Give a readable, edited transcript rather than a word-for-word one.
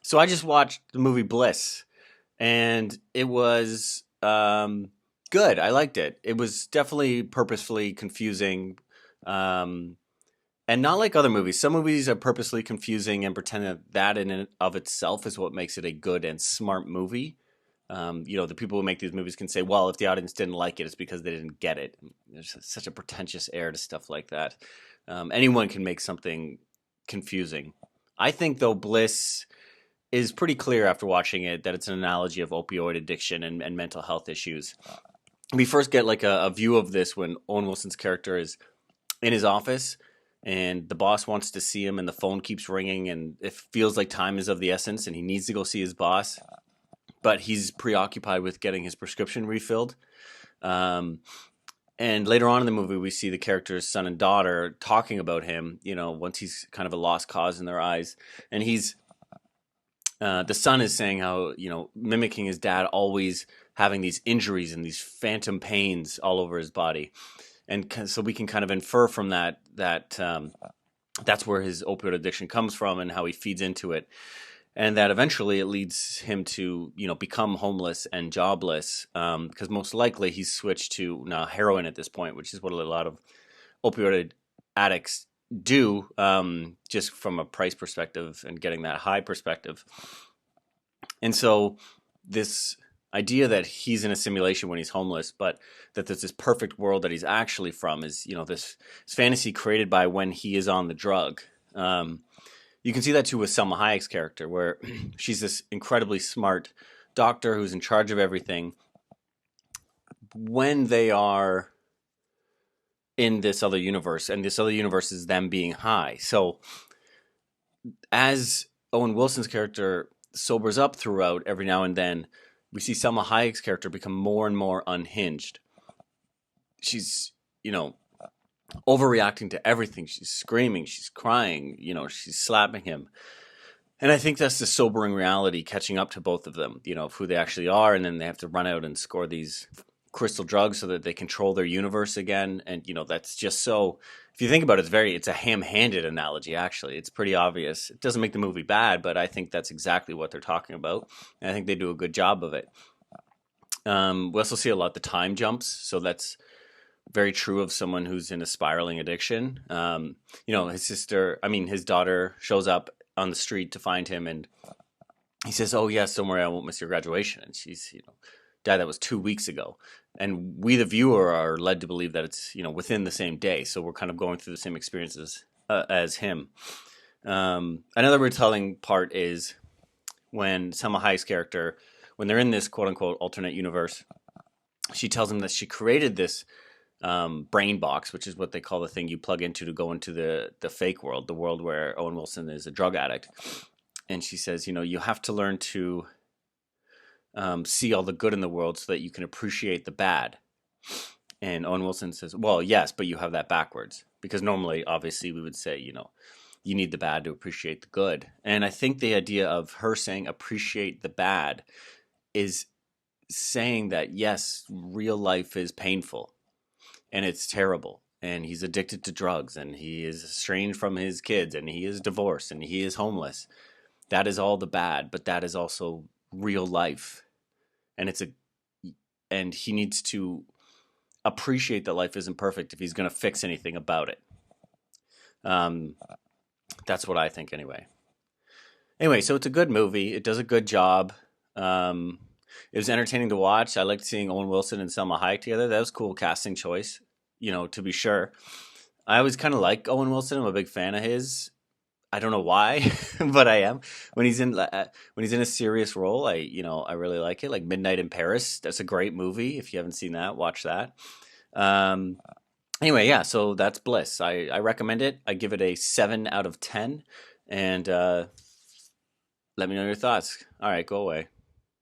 So I just watched the movie Bliss, and it was good. I liked it. It was definitely purposefully confusing, um, and not like other movies. Some movies are purposely confusing and pretend that that in and of itself is what makes it a good and smart movie. The people who make these movies can say, well, if the audience didn't like it, it's because they didn't get it. There's such a pretentious air to stuff like that. Anyone can make something confusing. I think, though, Bliss is pretty clear after watching it that it's an analogy of opioid addiction and mental health issues. We first get like a view of this when Owen Wilson's character is in his office and the boss wants to see him and the phone keeps ringing and it feels like time is of the essence and he needs to go see his boss, but he's preoccupied with getting his prescription refilled. Um, and later on in the movie, we see the character's son and daughter talking about him, once he's kind of a lost cause in their eyes. And the son is saying how, mimicking his dad, always having these injuries and these phantom pains all over his body. And so we can kind of infer from that that's where his opioid addiction comes from and how he feeds into it. And that eventually it leads him to, become homeless and jobless, because most likely he's switched to now heroin at this point, which is what a lot of opioid addicts do, just from a price perspective and getting that high perspective. And so this idea that he's in a simulation when he's homeless, but that there's this perfect world that he's actually from is, this fantasy created by when he is on the drug. You can see that too with Selma Hayek's character, where she's this incredibly smart doctor who's in charge of everything. When they are in this other universe, and this other universe is them being high. So as Owen Wilson's character sobers up throughout, every now and then, we see Selma Hayek's character become more and more unhinged. She's, overreacting to everything. She's screaming, she's crying, she's slapping him. And I think that's the sobering reality catching up to both of them, of who they actually are. And then they have to run out and score these crystal drugs so that they control their universe again. And, that's just so, if you think about it, it's a ham-handed analogy, actually. It's pretty obvious. It doesn't make the movie bad, but I think that's exactly what they're talking about. And I think they do a good job of it. We also see a lot of the time jumps. So that's very true of someone who's in a spiraling addiction. His daughter shows up on the street to find him and he says, "Oh yes, don't worry, I won't miss your graduation." And she's, "Dad, that was 2 weeks ago." And we, the viewer, are led to believe that it's, within the same day. So we're kind of going through the same experiences as him. Another retelling part is when Selma Hayek's character, when they're in this quote unquote alternate universe, she tells him that she created this brain box, which is what they call the thing you plug into to go into the fake world, the world where Owen Wilson is a drug addict. And she says, you have to learn to see all the good in the world so that you can appreciate the bad. And Owen Wilson says, well, yes, but you have that backwards. Because normally, obviously, we would say, you need the bad to appreciate the good. And I think the idea of her saying appreciate the bad is saying that, yes, real life is painful. And it's terrible. And he's addicted to drugs. And he is estranged from his kids. And he is divorced. And he is homeless. That is all the bad. But that is also real life. And he needs to appreciate that life isn't perfect if he's going to fix anything about it. That's what I think anyway. Anyway, so it's a good movie. It does a good job. It was entertaining to watch. I liked seeing Owen Wilson and Selma Hayek together. That was a cool casting choice, to be sure. I always kind of like Owen Wilson. I'm a big fan of his. I don't know why, but I am. When he's in a serious role, I really like it. Like Midnight in Paris. That's a great movie. If you haven't seen that, watch that. Anyway, yeah. So that's Bliss. I recommend it. I give it a 7 out of 10. And let me know your thoughts. All right, go away.